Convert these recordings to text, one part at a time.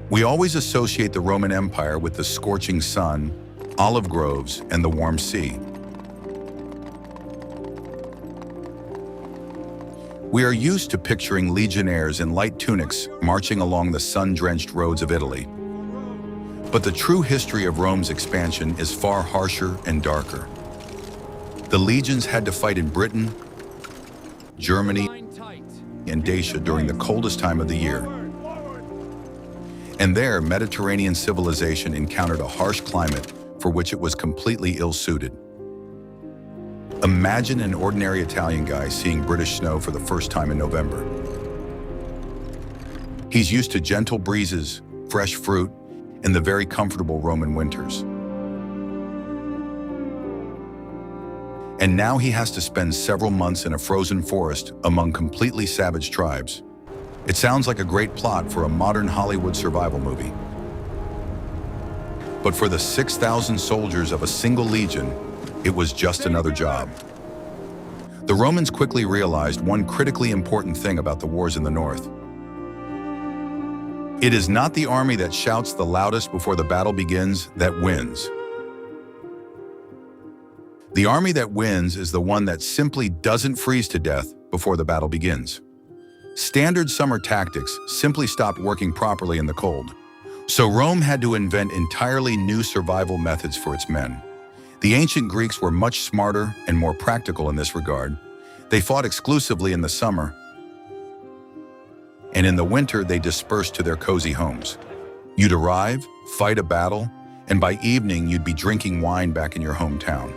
We always associate the Roman Empire with the scorching sun, olive groves, and the warm sea. We are used to picturing legionnaires in light tunics marching along the sun-drenched roads of Italy. But the true history of Rome's expansion is far harsher and darker. The legions had to fight in Britain, Germany, and Dacia during the coldest time of the year. And there, Mediterranean civilization encountered a harsh climate for which it was completely ill-suited. Imagine an ordinary Italian guy seeing British snow for the first time in November. He's used to gentle breezes, fresh fruit, and the very comfortable Roman winters. And now he has to spend several months in a frozen forest among completely savage tribes. It sounds like a great plot for a modern Hollywood survival movie. But for the 6,000 soldiers of a single legion, it was just another job. The Romans quickly realized one critically important thing about the wars in the north. It is not the army that shouts the loudest before the battle begins that wins. The army that wins is the one that simply doesn't freeze to death before the battle begins. Standard summer tactics simply stopped working properly in the cold. So Rome had to invent entirely new survival methods for its men. The ancient Greeks were much smarter and more practical in this regard. They fought exclusively in the summer, and in the winter they dispersed to their cozy homes. You'd arrive, fight a battle, and by evening you'd be drinking wine back in your hometown.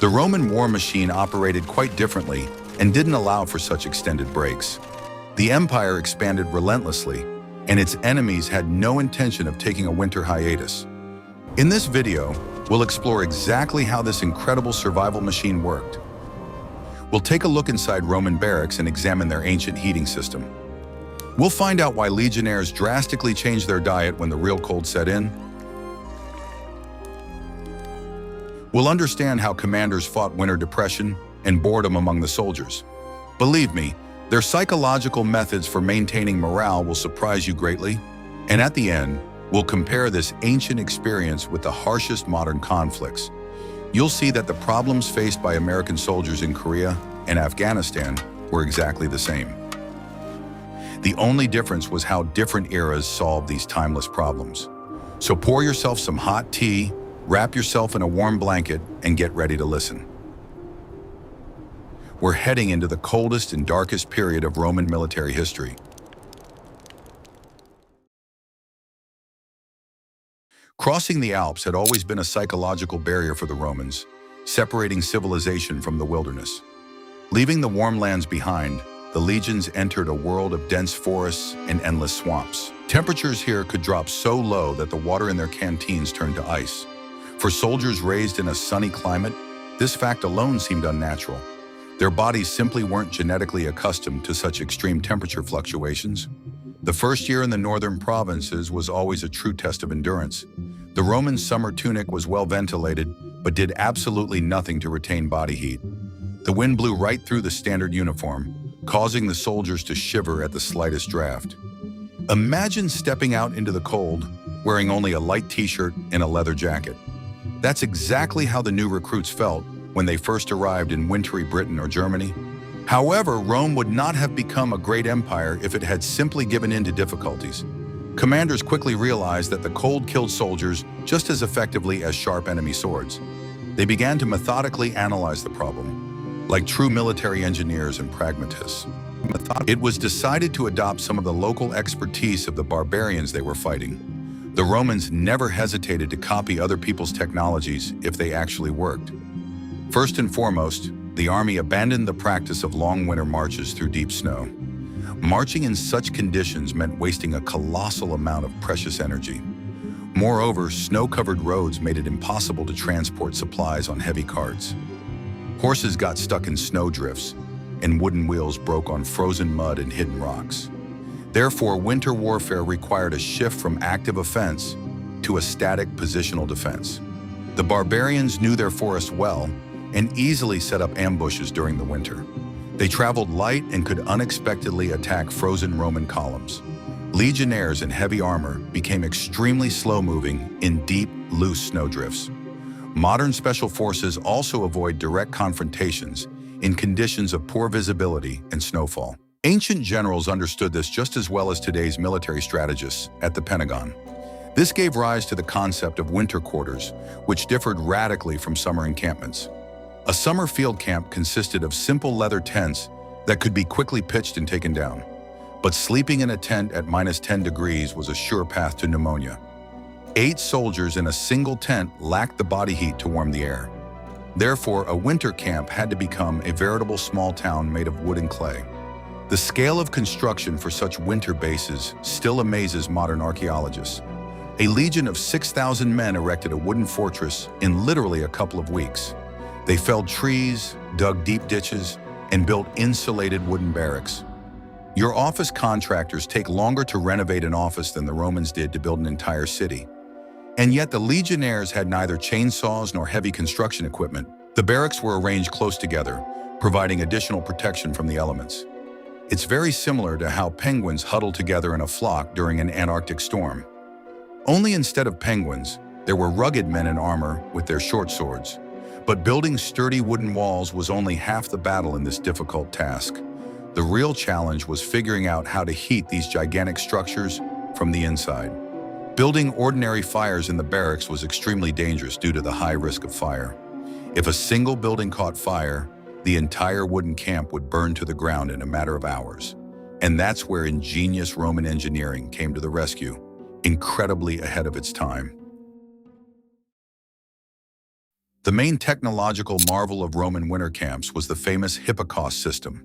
The Roman war machine operated quite differently and didn't allow for such extended breaks. The empire expanded relentlessly, and its enemies had no intention of taking a winter hiatus. In this video, we'll explore exactly how this incredible survival machine worked. We'll take a look inside Roman barracks and examine their ancient heating system. We'll find out why legionnaires drastically changed their diet when the real cold set in. We'll understand how commanders fought winter depression and boredom among the soldiers. Believe me, their psychological methods for maintaining morale will surprise you greatly. And at the end, we'll compare this ancient experience with the harshest modern conflicts. You'll see that the problems faced by American soldiers in Korea and Afghanistan were exactly the same. The only difference was how different eras solved these timeless problems. So pour yourself some hot tea, wrap yourself in a warm blanket, and get ready to listen. We're heading into the coldest and darkest period of Roman military history. Crossing the Alps had always been a psychological barrier for the Romans, separating civilization from the wilderness. Leaving the warm lands behind, the legions entered a world of dense forests and endless swamps. Temperatures here could drop so low that the water in their canteens turned to ice. For soldiers raised in a sunny climate, this fact alone seemed unnatural. Their bodies simply weren't genetically accustomed to such extreme temperature fluctuations. The first year in the northern provinces was always a true test of endurance. The Roman summer tunic was well ventilated, but did absolutely nothing to retain body heat. The wind blew right through the standard uniform, causing the soldiers to shiver at the slightest draft. Imagine stepping out into the cold, wearing only a light t-shirt and a leather jacket. That's exactly how the new recruits felt when they first arrived in wintry Britain or Germany. However, Rome would not have become a great empire if it had simply given in to difficulties. Commanders quickly realized that the cold killed soldiers just as effectively as sharp enemy swords. They began to methodically analyze the problem, like true military engineers and pragmatists. It was decided to adopt some of the local expertise of the barbarians they were fighting. The Romans never hesitated to copy other people's technologies if they actually worked. First and foremost, the army abandoned the practice of long winter marches through deep snow. Marching in such conditions meant wasting a colossal amount of precious energy. Moreover, snow-covered roads made it impossible to transport supplies on heavy carts. Horses got stuck in snowdrifts, and wooden wheels broke on frozen mud and hidden rocks. Therefore, winter warfare required a shift from active offense to a static positional defense. The barbarians knew their forest well and easily set up ambushes during the winter. They traveled light and could unexpectedly attack frozen Roman columns. Legionnaires in heavy armor became extremely slow-moving in deep, loose snowdrifts. Modern special forces also avoid direct confrontations in conditions of poor visibility and snowfall. Ancient generals understood this just as well as today's military strategists at the Pentagon. This gave rise to the concept of winter quarters, which differed radically from summer encampments. A summer field camp consisted of simple leather tents that could be quickly pitched and taken down. But sleeping in a tent at -10 degrees was a sure path to pneumonia. 8 soldiers in a single tent lacked the body heat to warm the air. Therefore, a winter camp had to become a veritable small town made of wood and clay. The scale of construction for such winter bases still amazes modern archaeologists. A legion of 6,000 men erected a wooden fortress in literally a couple of weeks. They felled trees, dug deep ditches, and built insulated wooden barracks. Your office contractors take longer to renovate an office than the Romans did to build an entire city. And yet the legionnaires had neither chainsaws nor heavy construction equipment. The barracks were arranged close together, providing additional protection from the elements. It's very similar to how penguins huddle together in a flock during an Antarctic storm. Only instead of penguins, there were rugged men in armor with their short swords. But building sturdy wooden walls was only half the battle in this difficult task. The real challenge was figuring out how to heat these gigantic structures from the inside. Building ordinary fires in the barracks was extremely dangerous due to the high risk of fire. If a single building caught fire, the entire wooden camp would burn to the ground in a matter of hours. And that's where ingenious Roman engineering came to the rescue, incredibly ahead of its time. The main technological marvel of Roman winter camps was the famous Hippocaust system.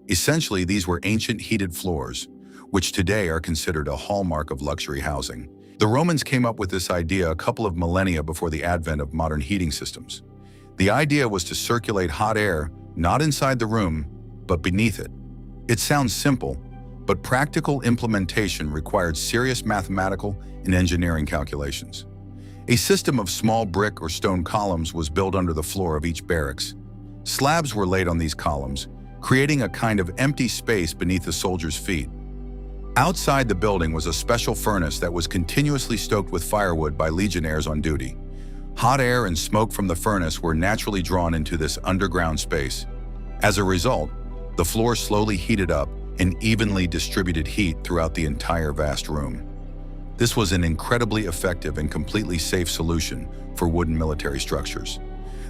Essentially, these were ancient heated floors, which today are considered a hallmark of luxury housing. The Romans came up with this idea a couple of millennia before the advent of modern heating systems. The idea was to circulate hot air, not inside the room, but beneath it. It sounds simple, but practical implementation required serious mathematical and engineering calculations. A system of small brick or stone columns was built under the floor of each barracks. Slabs were laid on these columns, creating a kind of empty space beneath the soldiers' feet. Outside the building was a special furnace that was continuously stoked with firewood by legionnaires on duty. Hot air and smoke from the furnace were naturally drawn into this underground space. As a result, the floor slowly heated up and evenly distributed heat throughout the entire vast room. This was an incredibly effective and completely safe solution for wooden military structures.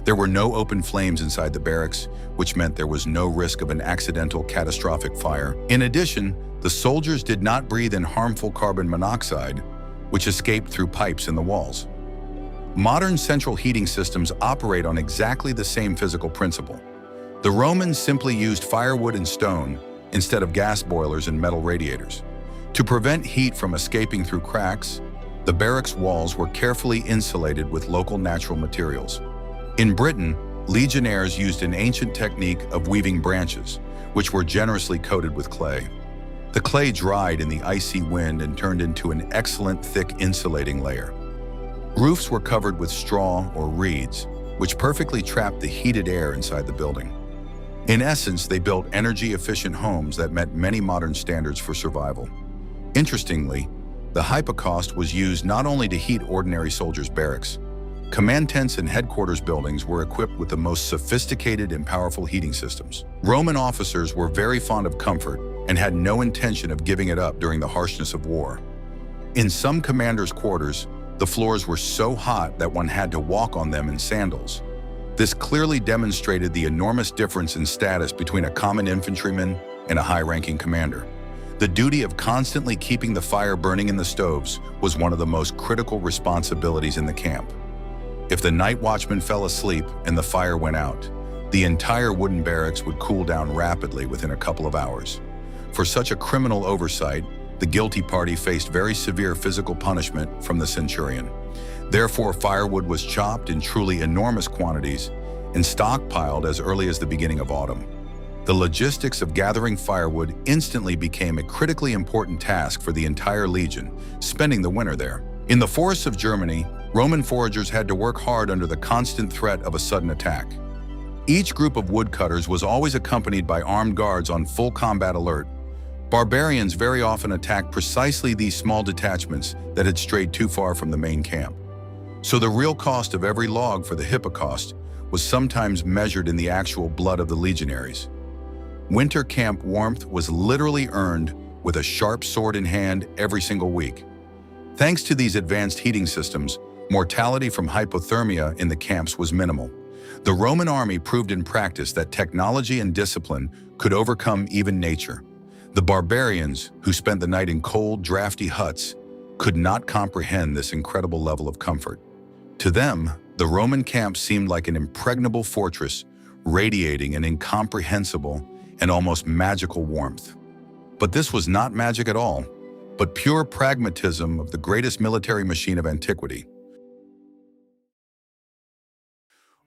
There were no open flames inside the barracks, which meant there was no risk of an accidental catastrophic fire. In addition, the soldiers did not breathe in harmful carbon monoxide, which escaped through pipes in the walls. Modern central heating systems operate on exactly the same physical principle. The Romans simply used firewood and stone instead of gas boilers and metal radiators. To prevent heat from escaping through cracks, the barracks walls were carefully insulated with local natural materials. In Britain, legionnaires used an ancient technique of weaving branches, which were generously coated with clay. The clay dried in the icy wind and turned into an excellent thick insulating layer. Roofs were covered with straw or reeds, which perfectly trapped the heated air inside the building. In essence, they built energy-efficient homes that met many modern standards for survival. Interestingly, the Hippocaust was used not only to heat ordinary soldiers' barracks. Command tents and headquarters buildings were equipped with the most sophisticated and powerful heating systems. Roman officers were very fond of comfort and had no intention of giving it up during the harshness of war. In some commanders' quarters, the floors were so hot that one had to walk on them in sandals. This clearly demonstrated the enormous difference in status between a common infantryman and a high-ranking commander. The duty of constantly keeping the fire burning in the stoves was one of the most critical responsibilities in the camp. If the night watchman fell asleep and the fire went out, the entire wooden barracks would cool down rapidly within a couple of hours. For such a criminal oversight, the guilty party faced very severe physical punishment from the centurion. Therefore, firewood was chopped in truly enormous quantities and stockpiled as early as the beginning of autumn. The logistics of gathering firewood instantly became a critically important task for the entire legion, spending the winter there. In the forests of Germany, Roman foragers had to work hard under the constant threat of a sudden attack. Each group of woodcutters was always accompanied by armed guards on full combat alert. Barbarians very often attacked precisely these small detachments that had strayed too far from the main camp. So the real cost of every log for the hippocaust was sometimes measured in the actual blood of the legionaries. Winter camp warmth was literally earned with a sharp sword in hand every single week. Thanks to these advanced heating systems, mortality from hypothermia in the camps was minimal. The Roman army proved in practice that technology and discipline could overcome even nature. The barbarians, who spent the night in cold, drafty huts, could not comprehend this incredible level of comfort. To them, the Roman camp seemed like an impregnable fortress, radiating an incomprehensible and almost magical warmth. But this was not magic at all, but pure pragmatism of the greatest military machine of antiquity.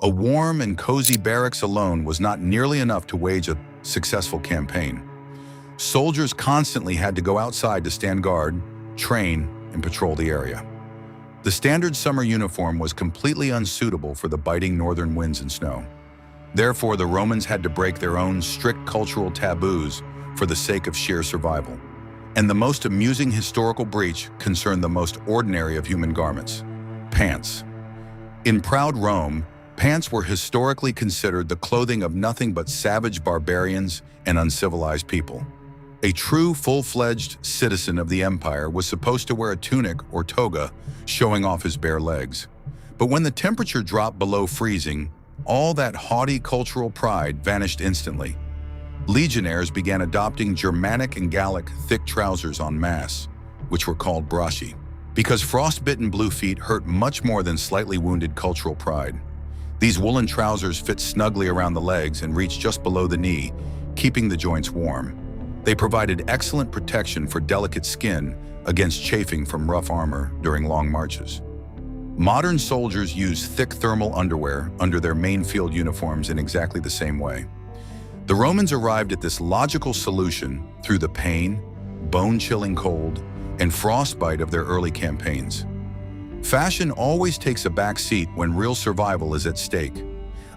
A warm and cozy barracks alone was not nearly enough to wage a successful campaign. Soldiers constantly had to go outside to stand guard, train, and patrol the area. The standard summer uniform was completely unsuitable for the biting northern winds and snow. Therefore, the Romans had to break their own strict cultural taboos for the sake of sheer survival. And the most amusing historical breach concerned the most ordinary of human garments: pants. In proud Rome, pants were historically considered the clothing of nothing but savage barbarians and uncivilized people. A true, full-fledged citizen of the empire was supposed to wear a tunic or toga, showing off his bare legs. But when the temperature dropped below freezing, all that haughty cultural pride vanished instantly. Legionnaires began adopting Germanic and Gallic thick trousers en masse, which were called bracci, because frostbitten blue feet hurt much more than slightly wounded cultural pride. These woolen trousers fit snugly around the legs and reached just below the knee, keeping the joints warm. They provided excellent protection for delicate skin against chafing from rough armor during long marches. Modern soldiers use thick thermal underwear under their main field uniforms in exactly the same way. The Romans arrived at this logical solution through the pain, bone-chilling cold, and frostbite of their early campaigns. Fashion always takes a back seat when real survival is at stake.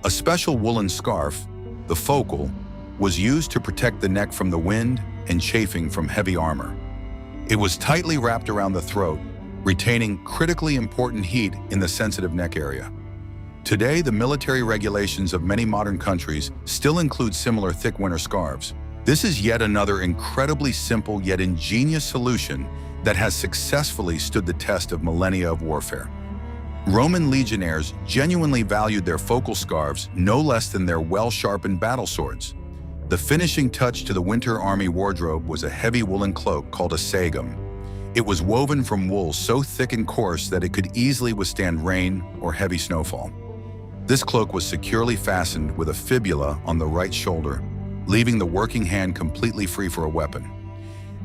A special woolen scarf, the focal, was used to protect the neck from the wind and chafing from heavy armor. It was tightly wrapped around the throat, retaining critically important heat in the sensitive neck area. Today, the military regulations of many modern countries still include similar thick winter scarves. This is yet another incredibly simple yet ingenious solution that has successfully stood the test of millennia of warfare. Roman legionnaires genuinely valued their focal scarves no less than their well-sharpened battle swords. The finishing touch to the winter army wardrobe was a heavy woolen cloak called a sagum. It was woven from wool so thick and coarse that it could easily withstand rain or heavy snowfall. This cloak was securely fastened with a fibula on the right shoulder, leaving the working hand completely free for a weapon.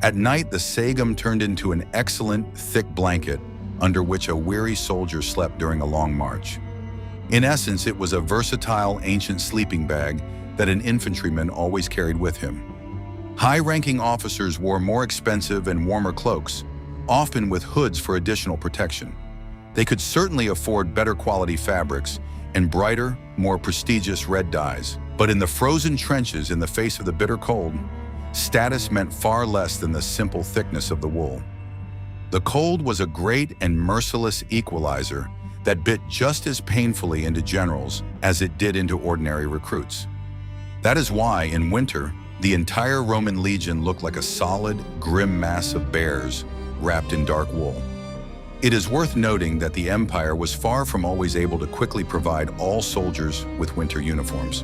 At night, the sagum turned into an excellent, thick blanket under which a weary soldier slept during a long march. In essence, it was a versatile, ancient sleeping bag that an infantryman always carried with him. High-ranking officers wore more expensive and warmer cloaks, often with hoods for additional protection. They could certainly afford better quality fabrics and brighter, more prestigious red dyes. But in the frozen trenches in the face of the bitter cold, status meant far less than the simple thickness of the wool. The cold was a great and merciless equalizer that bit just as painfully into generals as it did into ordinary recruits. That is why, in winter, the entire Roman legion looked like a solid, grim mass of bears wrapped in dark wool. It is worth noting that the empire was far from always able to quickly provide all soldiers with winter uniforms.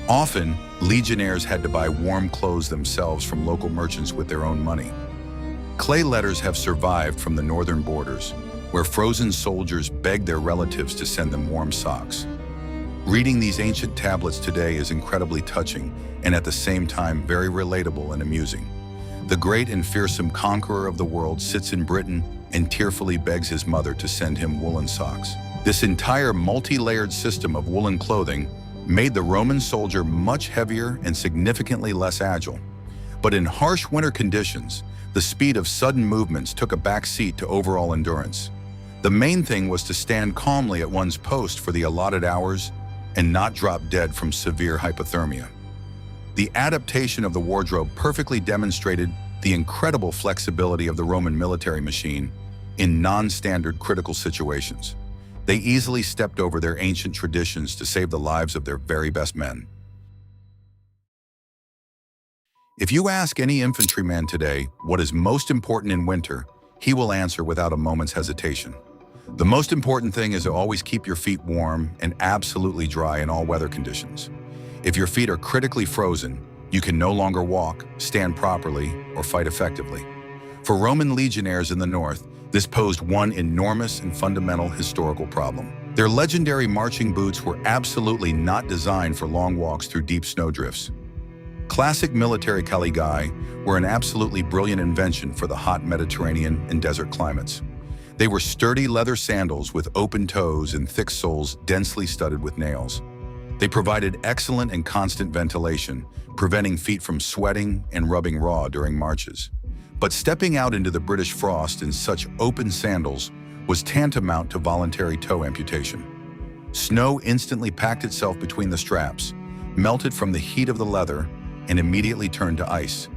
Often, legionnaires had to buy warm clothes themselves from local merchants with their own money. Clay letters have survived from the northern borders, where frozen soldiers begged their relatives to send them warm socks. Reading these ancient tablets today is incredibly touching and at the same time very relatable and amusing. The great and fearsome conqueror of the world sits in Britain and tearfully begs his mother to send him woolen socks. This entire multi-layered system of woolen clothing made the Roman soldier much heavier and significantly less agile. But in harsh winter conditions, the speed of sudden movements took a back seat to overall endurance. The main thing was to stand calmly at one's post for the allotted hours, and not drop dead from severe hypothermia. The adaptation of the wardrobe perfectly demonstrated the incredible flexibility of the Roman military machine in non-standard critical situations. They easily stepped over their ancient traditions to save the lives of their very best men. If you ask any infantryman today what is most important in winter, he will answer without a moment's hesitation. The most important thing is to always keep your feet warm and absolutely dry in all weather conditions. If your feet are critically frozen, you can no longer walk, stand properly, or fight effectively. For Roman legionnaires in the north, this posed one enormous and fundamental historical problem. Their legendary marching boots were absolutely not designed for long walks through deep snowdrifts. Classic military caligae were an absolutely brilliant invention for the hot Mediterranean and desert climates. They were sturdy leather sandals with open toes and thick soles densely studded with nails. They provided excellent and constant ventilation, preventing feet from sweating and rubbing raw during marches. But stepping out into the British frost in such open sandals was tantamount to voluntary toe amputation. Snow instantly packed itself between the straps, melted from the heat of the leather, and immediately turned to ice.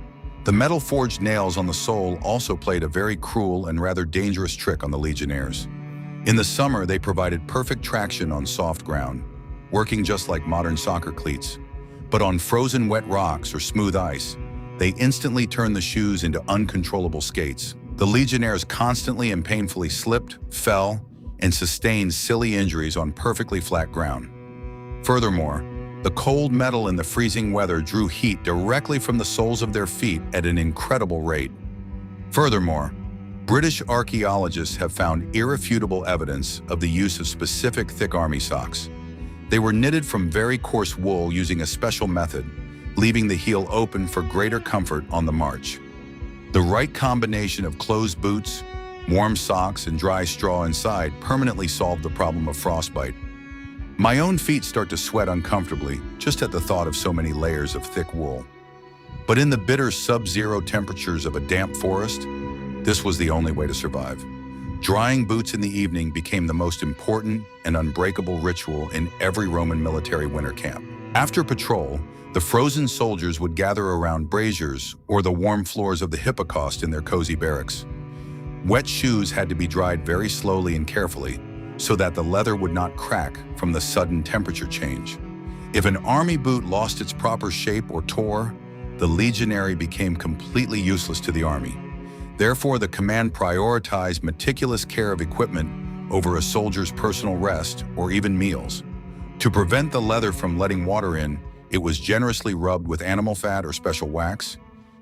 The metal-forged nails on the sole also played a very cruel and rather dangerous trick on the legionnaires. In the summer, they provided perfect traction on soft ground, working just like modern soccer cleats. But on frozen wet rocks or smooth ice, they instantly turned the shoes into uncontrollable skates. The legionnaires constantly and painfully slipped, fell, and sustained silly injuries on perfectly flat ground. Furthermore, the cold metal in the freezing weather drew heat directly from the soles of their feet at an incredible rate. Furthermore, British archaeologists have found irrefutable evidence of the use of specific thick army socks. They were knitted from very coarse wool using a special method, leaving the heel open for greater comfort on the march. The right combination of closed boots, warm socks, and dry straw inside permanently solved the problem of frostbite. My own feet start to sweat uncomfortably just at the thought of so many layers of thick wool. But in the bitter sub-zero temperatures of a damp forest, this was the only way to survive. Drying boots in the evening became the most important and unbreakable ritual in every Roman military winter camp. After patrol, the frozen soldiers would gather around braziers or the warm floors of the hippocaust in their cozy barracks. Wet shoes had to be dried very slowly and carefully, so that the leather would not crack from the sudden temperature change. If an army boot lost its proper shape or tore, the legionary became completely useless to the army. Therefore, the command prioritized meticulous care of equipment over a soldier's personal rest or even meals. To prevent the leather from letting water in, it was generously rubbed with animal fat or special wax.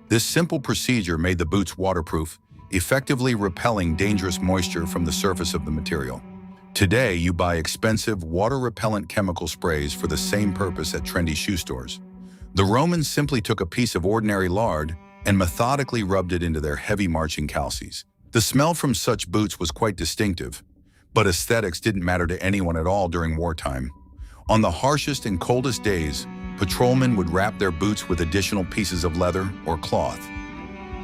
This simple procedure made the boots waterproof, effectively repelling dangerous moisture from the surface of the material. Today, you buy expensive, water-repellent chemical sprays for the same purpose at trendy shoe stores. The Romans simply took a piece of ordinary lard and methodically rubbed it into their heavy marching calces. The smell from such boots was quite distinctive, but aesthetics didn't matter to anyone at all during wartime. On the harshest and coldest days, patrolmen would wrap their boots with additional pieces of leather or cloth.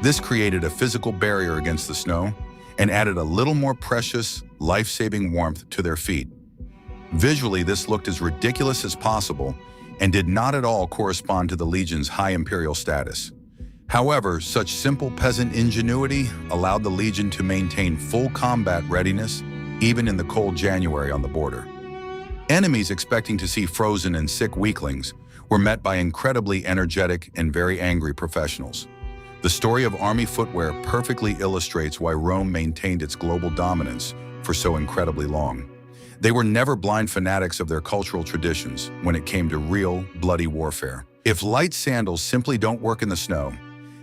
This created a physical barrier against the snow and added a little more precious, life-saving warmth to their feet. Visually, this looked as ridiculous as possible and did not at all correspond to the legion's high imperial status. However, such simple peasant ingenuity allowed the legion to maintain full combat readiness even in the cold January on the border. Enemies expecting to see frozen and sick weaklings were met by incredibly energetic and very angry professionals. The story of army footwear perfectly illustrates why Rome maintained its global dominance for so incredibly long. They were never blind fanatics of their cultural traditions when it came to real, bloody warfare. If light sandals simply don't work in the snow,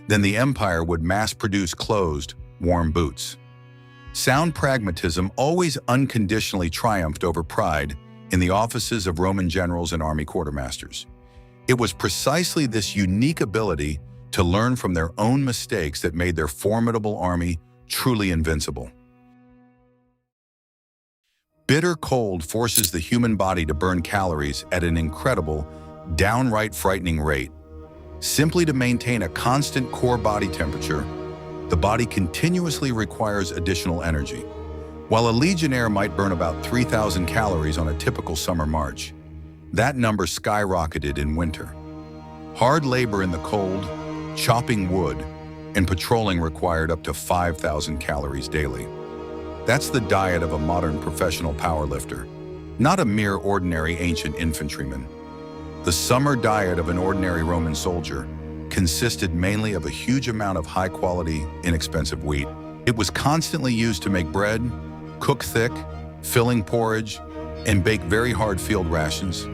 then the empire would mass-produce closed, warm boots. Sound pragmatism always unconditionally triumphed over pride in the offices of Roman generals and army quartermasters. It was precisely this unique ability to learn from their own mistakes that made their formidable army truly invincible. Bitter cold forces the human body to burn calories at an incredible, downright frightening rate. Simply to maintain a constant core body temperature, the body continuously requires additional energy. While a legionnaire might burn about 3,000 calories on a typical summer march, That number skyrocketed in winter. Hard labor in the cold, chopping wood, and patrolling required up to 5,000 calories daily. That's the diet of a modern professional powerlifter, not a mere ordinary ancient infantryman. The summer diet of an ordinary Roman soldier consisted mainly of a huge amount of high-quality, inexpensive wheat. It was constantly used to make bread, cook thick, filling porridge, and bake very hard field rations.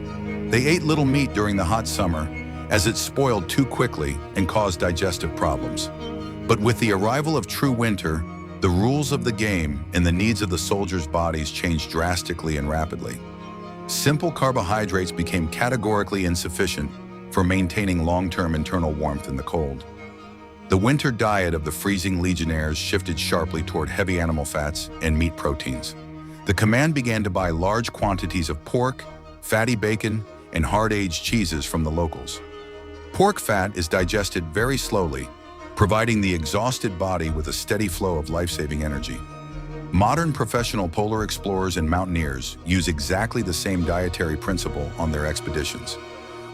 They ate little meat during the hot summer, as it spoiled too quickly and caused digestive problems. But with the arrival of true winter, the rules of the game and the needs of the soldiers' bodies changed drastically and rapidly. Simple carbohydrates became categorically insufficient for maintaining long-term internal warmth in the cold. The winter diet of the freezing legionnaires shifted sharply toward heavy animal fats and meat proteins. The command began to buy large quantities of pork, fatty bacon, and hard-aged cheeses from the locals. Pork fat is digested very slowly, providing the exhausted body with a steady flow of life-saving energy. Modern professional polar explorers and mountaineers use exactly the same dietary principle on their expeditions.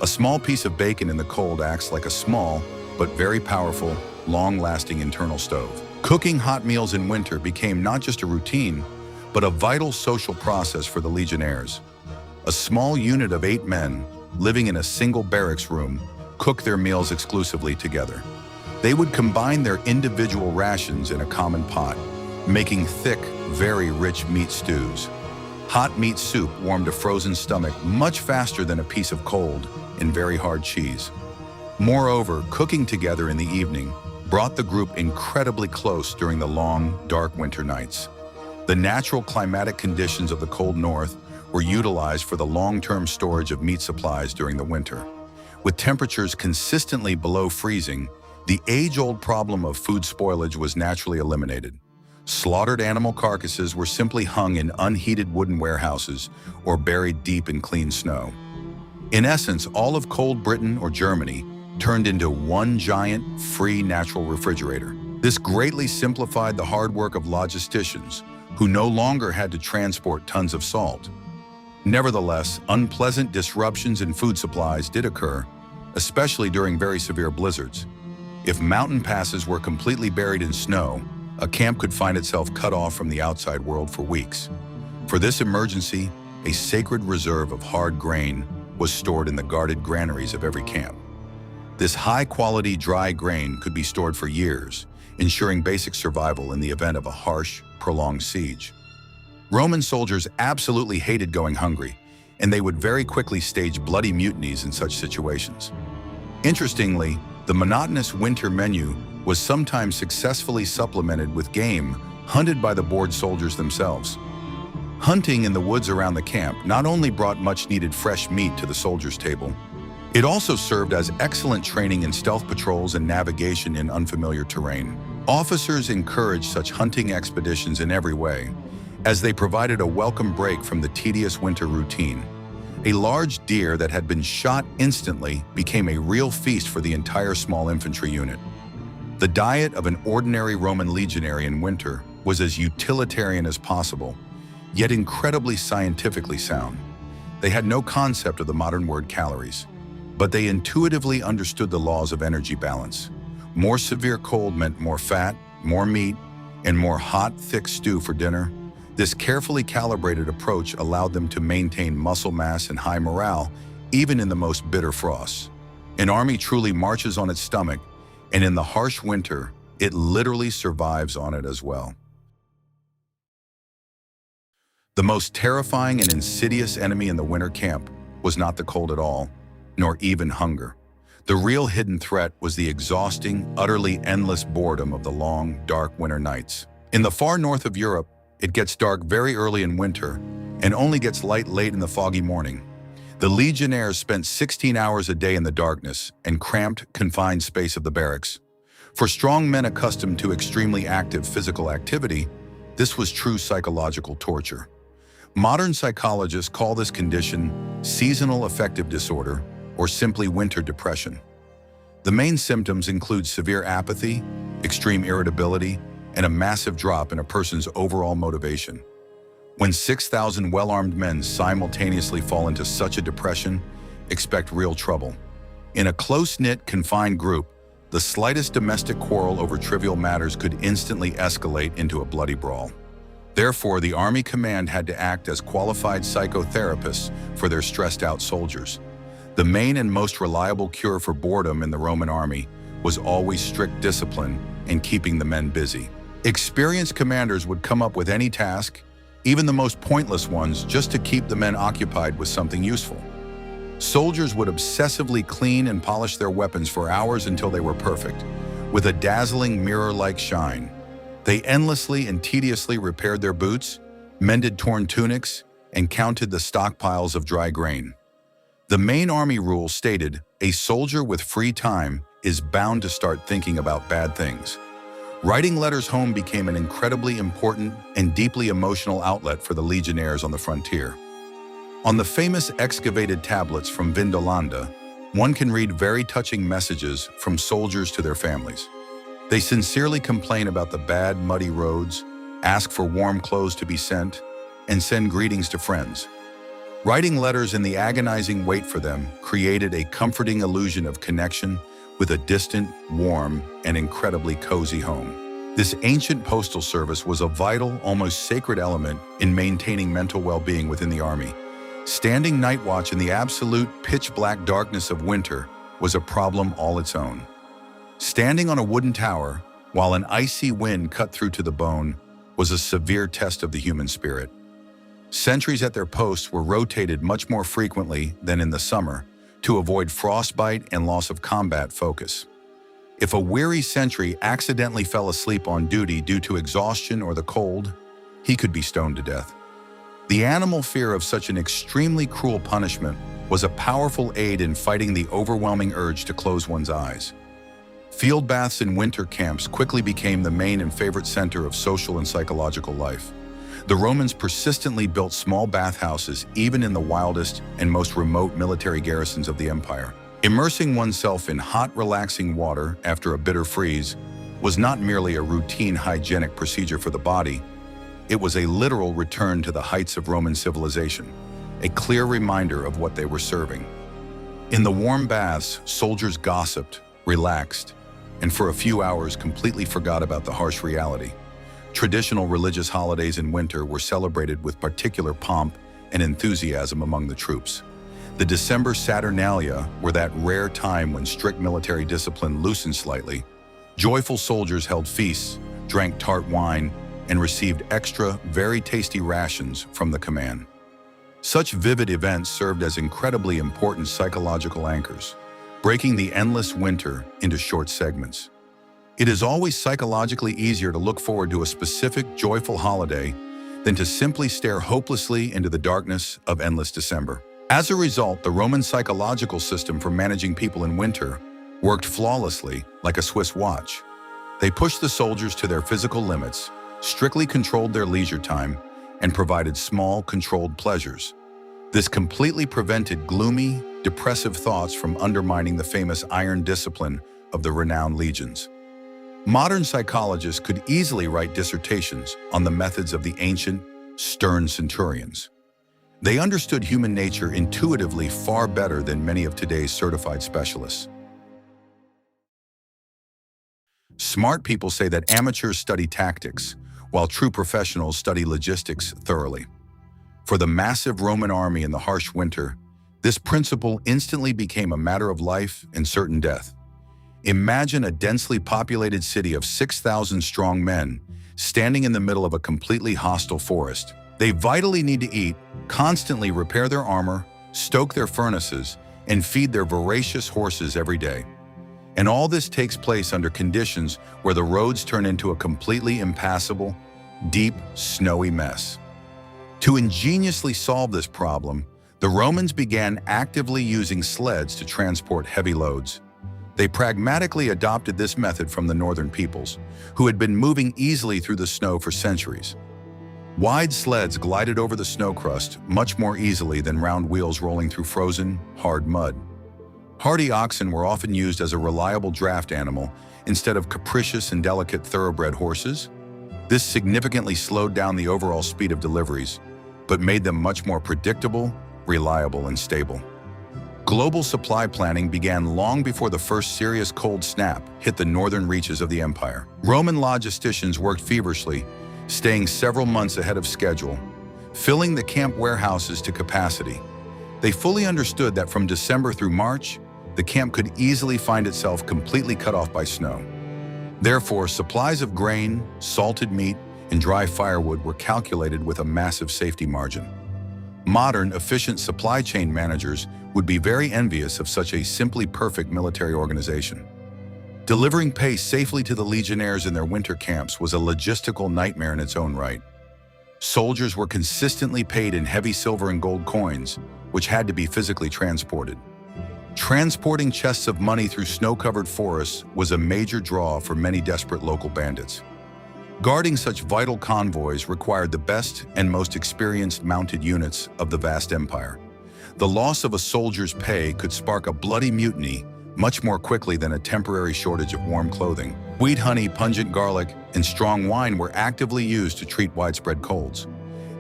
A small piece of bacon in the cold acts like a small, but very powerful, long-lasting internal stove. Cooking hot meals in winter became not just a routine, but a vital social process for the legionnaires. A small unit of 8 men, living in a single barracks room, cooked their meals exclusively together. They would combine their individual rations in a common pot, making thick, very rich meat stews. Hot meat soup warmed a frozen stomach much faster than a piece of cold and very hard cheese. Moreover, cooking together in the evening brought the group incredibly close during the long, dark winter nights. The natural climatic conditions of the cold north were utilized for the long-term storage of meat supplies during the winter. With temperatures consistently below freezing, the age-old problem of food spoilage was naturally eliminated. Slaughtered animal carcasses were simply hung in unheated wooden warehouses or buried deep in clean snow. In essence, all of cold Britain or Germany turned into one giant, free natural refrigerator. This greatly simplified the hard work of logisticians, who no longer had to transport tons of salt. Nevertheless, unpleasant disruptions in food supplies did occur, especially during very severe blizzards. If mountain passes were completely buried in snow, a camp could find itself cut off from the outside world for weeks. For this emergency, a sacred reserve of hard grain was stored in the guarded granaries of every camp. This high-quality dry grain could be stored for years, ensuring basic survival in the event of a harsh, prolonged siege. Roman soldiers absolutely hated going hungry, and they would very quickly stage bloody mutinies in such situations. Interestingly, the monotonous winter menu was sometimes successfully supplemented with game hunted by the bored soldiers themselves. Hunting in the woods around the camp not only brought much-needed fresh meat to the soldiers' table, it also served as excellent training in stealth patrols and navigation in unfamiliar terrain. Officers encouraged such hunting expeditions in every way, as they provided a welcome break from the tedious winter routine. A large deer that had been shot instantly became a real feast for the entire small infantry unit. The diet of an ordinary Roman legionary in winter was as utilitarian as possible, yet incredibly scientifically sound. They had no concept of the modern word calories, but they intuitively understood the laws of energy balance. More severe cold meant more fat, more meat, and more hot, thick stew for dinner. This carefully calibrated approach allowed them to maintain muscle mass and high morale, even in the most bitter frosts. An army truly marches on its stomach, and in the harsh winter, it literally survives on it as well. The most terrifying and insidious enemy in the winter camp was not the cold at all, nor even hunger. The real hidden threat was the exhausting, utterly endless boredom of the long, dark winter nights. In the far north of Europe, it gets dark very early in winter and only gets light late in the foggy morning. The legionnaires spent 16 hours a day in the darkness and cramped, confined space of the barracks. For strong men accustomed to extremely active physical activity, this was true psychological torture. Modern psychologists call this condition seasonal affective disorder, or simply winter depression. The main symptoms include severe apathy, extreme irritability, and a massive drop in a person's overall motivation. When 6,000 well-armed men simultaneously fall into such a depression, expect real trouble. In a close-knit, confined group, the slightest domestic quarrel over trivial matters could instantly escalate into a bloody brawl. Therefore, the Army Command had to act as qualified psychotherapists for their stressed-out soldiers. The main and most reliable cure for boredom in the Roman army was always strict discipline and keeping the men busy. Experienced commanders would come up with any task, even the most pointless ones, just to keep the men occupied with something useful. Soldiers would obsessively clean and polish their weapons for hours until they were perfect, with a dazzling mirror-like shine. They endlessly and tediously repaired their boots, mended torn tunics, and counted the stockpiles of dry grain. The main army rule stated, a soldier with free time is bound to start thinking about bad things. Writing letters home became an incredibly important and deeply emotional outlet for the legionnaires on the frontier. On the famous excavated tablets from Vindolanda, one can read very touching messages from soldiers to their families. They sincerely complain about the bad, muddy roads, ask for warm clothes to be sent, and send greetings to friends. Writing letters in the agonizing wait for them created a comforting illusion of connection with a distant, warm, and incredibly cozy home. This ancient postal service was a vital, almost sacred element in maintaining mental well-being within the army. Standing night watch in the absolute pitch-black darkness of winter was a problem all its own. Standing on a wooden tower, while an icy wind cut through to the bone, was a severe test of the human spirit. Sentries at their posts were rotated much more frequently than in the summer to avoid frostbite and loss of combat focus. If a weary sentry accidentally fell asleep on duty due to exhaustion or the cold, he could be stoned to death. The animal fear of such an extremely cruel punishment was a powerful aid in fighting the overwhelming urge to close one's eyes. Field baths in winter camps quickly became the main and favorite center of social and psychological life. The Romans persistently built small bathhouses even in the wildest and most remote military garrisons of the empire. Immersing oneself in hot, relaxing water after a bitter freeze was not merely a routine hygienic procedure for the body, it was a literal return to the heights of Roman civilization, a clear reminder of what they were serving. In the warm baths, soldiers gossiped, relaxed, and for a few hours completely forgot about the harsh reality. Traditional religious holidays in winter were celebrated with particular pomp and enthusiasm among the troops. The December Saturnalia were that rare time when strict military discipline loosened slightly. Joyful soldiers held feasts, drank tart wine, and received extra, very tasty rations from the command. Such vivid events served as incredibly important psychological anchors, breaking the endless winter into short segments. It is always psychologically easier to look forward to a specific, joyful holiday than to simply stare hopelessly into the darkness of endless December. As a result, the Roman psychological system for managing people in winter worked flawlessly, like a Swiss watch. They pushed the soldiers to their physical limits, strictly controlled their leisure time, and provided small, controlled pleasures. This completely prevented gloomy, depressive thoughts from undermining the famous iron discipline of the renowned legions. Modern psychologists could easily write dissertations on the methods of the ancient, stern centurions. They understood human nature intuitively far better than many of today's certified specialists. Smart people say that amateurs study tactics, while true professionals study logistics thoroughly. For the massive Roman army in the harsh winter, this principle instantly became a matter of life and certain death. Imagine a densely populated city of 6,000 strong men standing in the middle of a completely hostile forest. They vitally need to eat, constantly repair their armor, stoke their furnaces, and feed their voracious horses every day. And all this takes place under conditions where the roads turn into a completely impassable, deep, snowy mess. To ingeniously solve this problem, the Romans began actively using sleds to transport heavy loads. They pragmatically adopted this method from the northern peoples, who had been moving easily through the snow for centuries. Wide sleds glided over the snow crust much more easily than round wheels rolling through frozen, hard mud. Hardy oxen were often used as a reliable draft animal instead of capricious and delicate thoroughbred horses. This significantly slowed down the overall speed of deliveries, but made them much more predictable, reliable, and stable. Global supply planning began long before the first serious cold snap hit the northern reaches of the empire. Roman logisticians worked feverishly, staying several months ahead of schedule, filling the camp warehouses to capacity. They fully understood that from December through March, the camp could easily find itself completely cut off by snow. Therefore, supplies of grain, salted meat, and dry firewood were calculated with a massive safety margin. Modern, efficient supply chain managers would be very envious of such a simply perfect military organization. Delivering pay safely to the legionnaires in their winter camps was a logistical nightmare in its own right. Soldiers were consistently paid in heavy silver and gold coins, which had to be physically transported. Transporting chests of money through snow-covered forests was a major draw for many desperate local bandits. Guarding such vital convoys required the best and most experienced mounted units of the vast empire. The loss of a soldier's pay could spark a bloody mutiny much more quickly than a temporary shortage of warm clothing. Sweet honey, pungent garlic, and strong wine were actively used to treat widespread colds.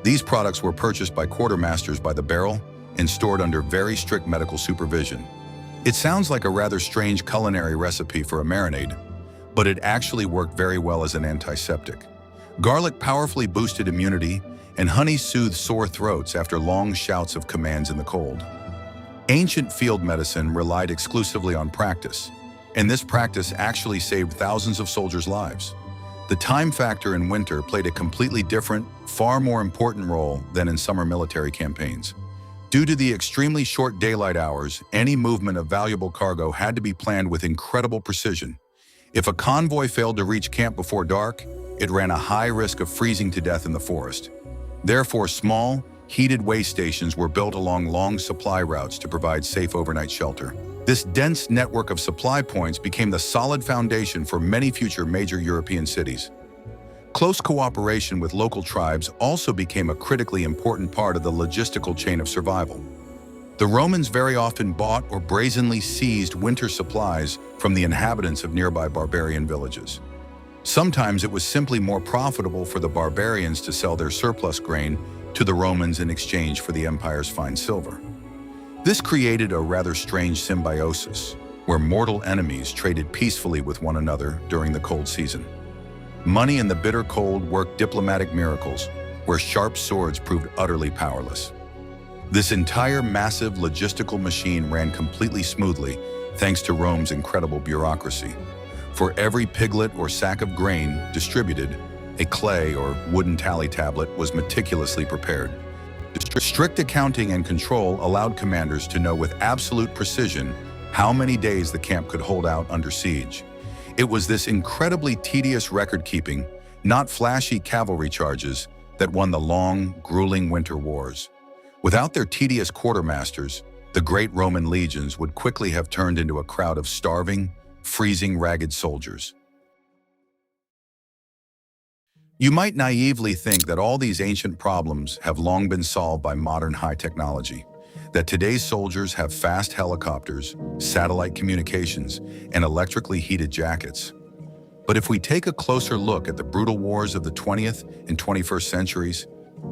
These products were purchased by quartermasters by the barrel and stored under very strict medical supervision. It sounds like a rather strange culinary recipe for a marinade, but it actually worked very well as an antiseptic. Garlic powerfully boosted immunity, and honey soothed sore throats after long shouts of commands in the cold. Ancient field medicine relied exclusively on practice, and this practice actually saved thousands of soldiers' lives. The time factor in winter played a completely different, far more important role than in summer military campaigns. Due to the extremely short daylight hours, any movement of valuable cargo had to be planned with incredible precision. If a convoy failed to reach camp before dark, it ran a high risk of freezing to death in the forest. Therefore, small, heated way stations were built along long supply routes to provide safe overnight shelter. This dense network of supply points became the solid foundation for many future major European cities. Close cooperation with local tribes also became a critically important part of the logistical chain of survival. The Romans very often bought or brazenly seized winter supplies from the inhabitants of nearby barbarian villages. Sometimes it was simply more profitable for the barbarians to sell their surplus grain to the Romans in exchange for the empire's fine silver. This created a rather strange symbiosis, where mortal enemies traded peacefully with one another during the cold season. Money in the bitter cold worked diplomatic miracles, where sharp swords proved utterly powerless. This entire massive logistical machine ran completely smoothly thanks to Rome's incredible bureaucracy. For every piglet or sack of grain distributed, a clay or wooden tally tablet was meticulously prepared. Strict accounting and control allowed commanders to know with absolute precision how many days the camp could hold out under siege. It was this incredibly tedious record-keeping, not flashy cavalry charges, that won the long, grueling winter wars. Without their tedious quartermasters, the great Roman legions would quickly have turned into a crowd of starving, freezing, ragged soldiers. You might naively think that all these ancient problems have long been solved by modern high technology, that today's soldiers have fast helicopters, satellite communications, and electrically heated jackets. But if we take a closer look at the brutal wars of the 20th and 21st centuries,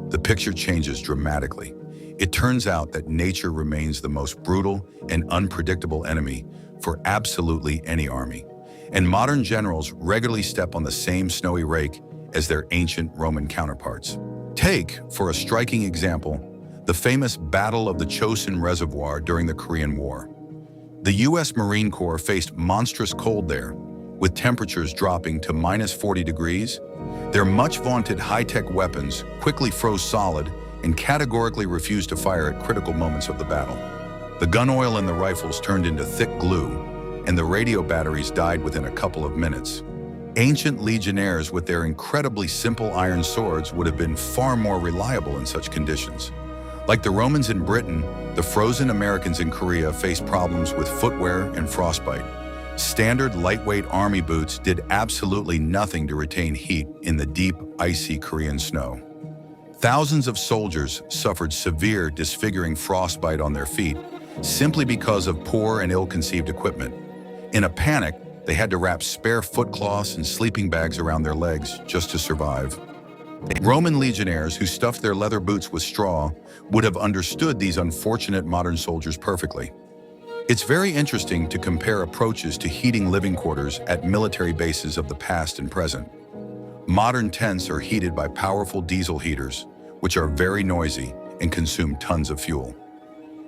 the picture changes dramatically. It turns out that nature remains the most brutal and unpredictable enemy for absolutely any army, and modern generals regularly step on the same snowy rake as their ancient Roman counterparts. Take, for a striking example, the famous Battle of the Chosin Reservoir during the Korean War. The U.S. Marine Corps faced monstrous cold there, with temperatures dropping to -40 degrees. Their much-vaunted high-tech weapons quickly froze solid and categorically refused to fire at critical moments of the battle. The gun oil in the rifles turned into thick glue, and the radio batteries died within a couple of minutes. Ancient legionnaires with their incredibly simple iron swords would have been far more reliable in such conditions. Like the Romans in Britain, the frozen Americans in Korea faced problems with footwear and frostbite. Standard lightweight army boots did absolutely nothing to retain heat in the deep, icy Korean snow. Thousands of soldiers suffered severe, disfiguring frostbite on their feet simply because of poor and ill-conceived equipment. In a panic, they had to wrap spare foot cloths and sleeping bags around their legs just to survive. Roman legionnaires who stuffed their leather boots with straw would have understood these unfortunate modern soldiers perfectly. It's very interesting to compare approaches to heating living quarters at military bases of the past and present. Modern tents are heated by powerful diesel heaters, which are very noisy and consume tons of fuel.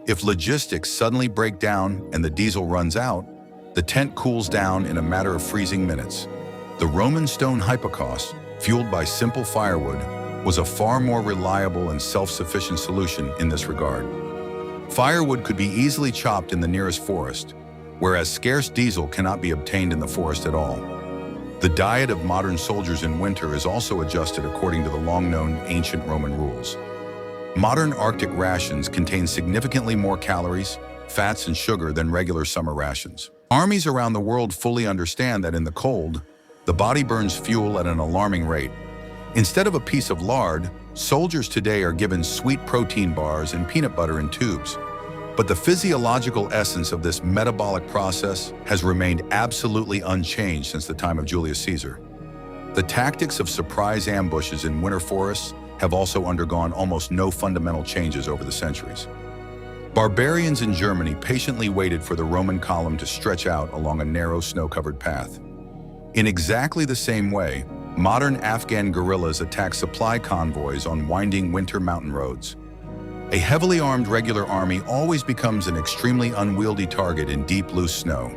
If logistics suddenly break down and the diesel runs out, the tent cools down in a matter of freezing minutes. The Roman stone hypocaust, fueled by simple firewood, was a far more reliable and self-sufficient solution in this regard. Firewood could be easily chopped in the nearest forest, whereas scarce diesel cannot be obtained in the forest at all. The diet of modern soldiers in winter is also adjusted according to the long-known ancient Roman rules. Modern Arctic rations contain significantly more calories, fats, and sugar than regular summer rations. Armies around the world fully understand that in the cold, the body burns fuel at an alarming rate. Instead of a piece of lard, soldiers today are given sweet protein bars and peanut butter in tubes. But the physiological essence of this metabolic process has remained absolutely unchanged since the time of Julius Caesar. The tactics of surprise ambushes in winter forests have also undergone almost no fundamental changes over the centuries. Barbarians in Germany patiently waited for the Roman column to stretch out along a narrow snow-covered path. In exactly the same way, modern Afghan guerrillas attack supply convoys on winding winter mountain roads. A heavily armed regular army always becomes an extremely unwieldy target in deep, loose snow,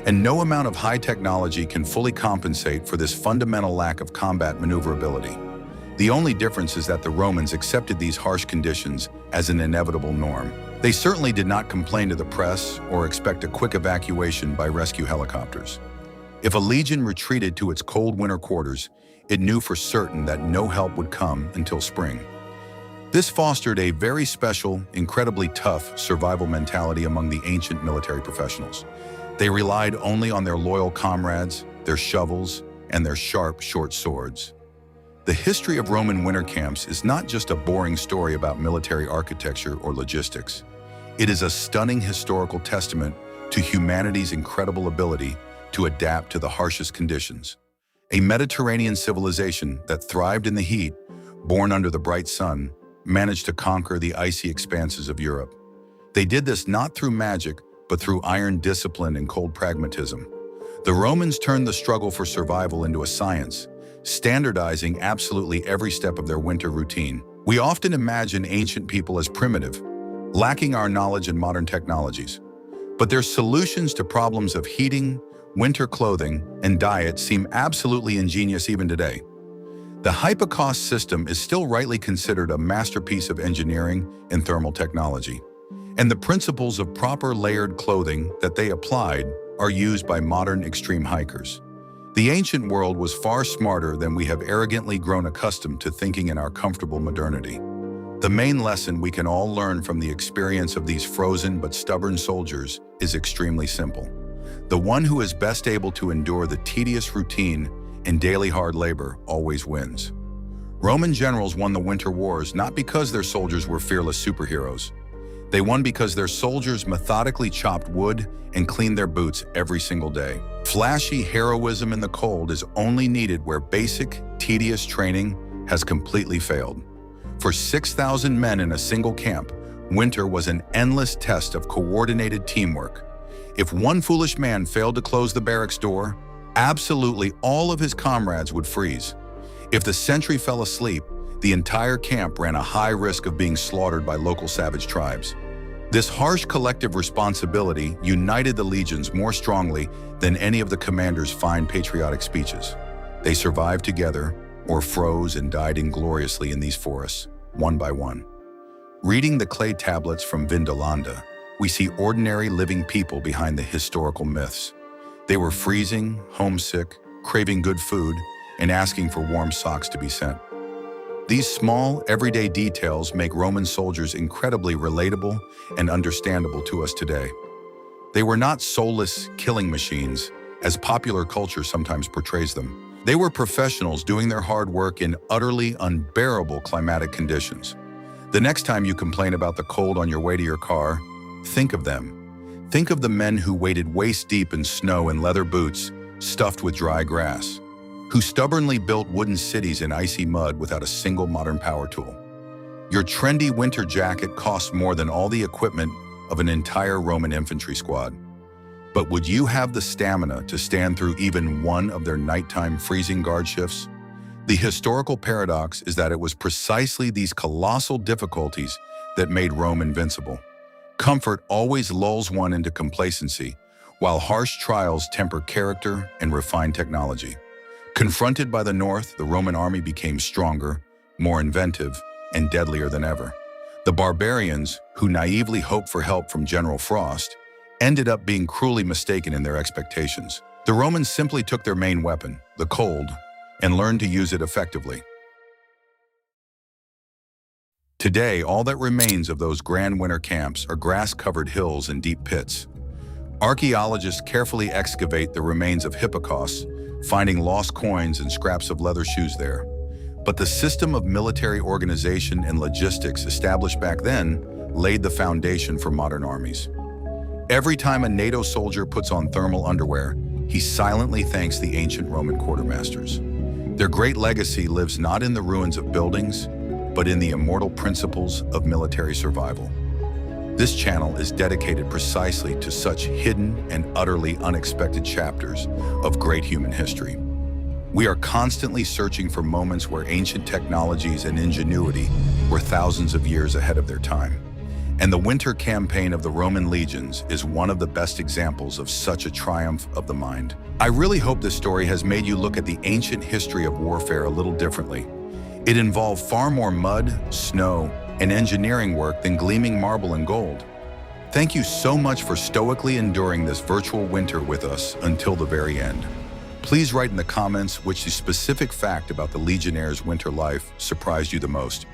and no amount of high technology can fully compensate for this fundamental lack of combat maneuverability. The only difference is that the Romans accepted these harsh conditions as an inevitable norm. They certainly did not complain to the press or expect a quick evacuation by rescue helicopters. If a legion retreated to its cold winter quarters, it knew for certain that no help would come until spring. This fostered a very special, incredibly tough survival mentality among the ancient military professionals. They relied only on their loyal comrades, their shovels, and their sharp, short swords. The history of Roman winter camps is not just a boring story about military architecture or logistics. It is a stunning historical testament to humanity's incredible ability to adapt to the harshest conditions. A Mediterranean civilization that thrived in the heat, born under the bright sun, managed to conquer the icy expanses of Europe. They did this not through magic, but through iron discipline and cold pragmatism. The Romans turned the struggle for survival into a science, standardizing absolutely every step of their winter routine. We often imagine ancient people as primitive, lacking our knowledge in modern technologies. But their solutions to problems of heating, winter clothing, and diet seem absolutely ingenious even today. The hypocaust system is still rightly considered a masterpiece of engineering and thermal technology, and the principles of proper layered clothing that they applied are used by modern extreme hikers. The ancient world was far smarter than we have arrogantly grown accustomed to thinking in our comfortable modernity. The main lesson we can all learn from the experience of these frozen but stubborn soldiers is extremely simple. The one who is best able to endure the tedious routine and daily hard labor always wins. Roman generals won the winter wars not because their soldiers were fearless superheroes. They won because their soldiers methodically chopped wood and cleaned their boots every single day. Flashy heroism in the cold is only needed where basic, tedious training has completely failed. For 6,000 men in a single camp, winter was an endless test of coordinated teamwork. If one foolish man failed to close the barracks door, absolutely all of his comrades would freeze. If the sentry fell asleep, the entire camp ran a high risk of being slaughtered by local savage tribes. This harsh collective responsibility united the legions more strongly than any of the commanders' fine patriotic speeches. They survived together, or froze and died ingloriously in these forests, one by one. Reading the clay tablets from Vindolanda, we see ordinary living people behind the historical myths. They were freezing, homesick, craving good food, and asking for warm socks to be sent. These small, everyday details make Roman soldiers incredibly relatable and understandable to us today. They were not soulless killing machines, as popular culture sometimes portrays them. They were professionals doing their hard work in utterly unbearable climatic conditions. The next time you complain about the cold on your way to your car, think of them. Think of the men who waded waist deep in snow in leather boots, stuffed with dry grass. who stubbornly built wooden cities in icy mud without a single modern power tool. Your trendy winter jacket costs more than all the equipment of an entire Roman infantry squad. But would you have the stamina to stand through even one of their nighttime freezing guard shifts? The historical paradox is that it was precisely these colossal difficulties that made Rome invincible. Comfort always lulls one into complacency, while harsh trials temper character and refine technology. Confronted by the North, the Roman army became stronger, more inventive, and deadlier than ever. The barbarians, who naively hoped for help from General Frost, ended up being cruelly mistaken in their expectations. The Romans simply took their main weapon, the cold, and learned to use it effectively. Today, all that remains of those grand winter camps are grass-covered hills and deep pits. Archaeologists carefully excavate the remains of Hipparchus, finding lost coins and scraps of leather shoes there. But the system of military organization and logistics established back then laid the foundation for modern armies. Every time a NATO soldier puts on thermal underwear, he silently thanks the ancient Roman quartermasters. Their great legacy lives not in the ruins of buildings, but in the immortal principles of military survival. This channel is dedicated precisely to such hidden and utterly unexpected chapters of great human history. We are constantly searching for moments where ancient technologies and ingenuity were thousands of years ahead of their time. And the winter campaign of the Roman legions is one of the best examples of such a triumph of the mind. I really hope this story has made you look at the ancient history of warfare a little differently. It involved far more mud, snow, and engineering work than gleaming marble and gold. Thank you so much for stoically enduring this virtual winter with us until the very end. Please write in the comments which specific fact about the legionnaires' winter life surprised you the most.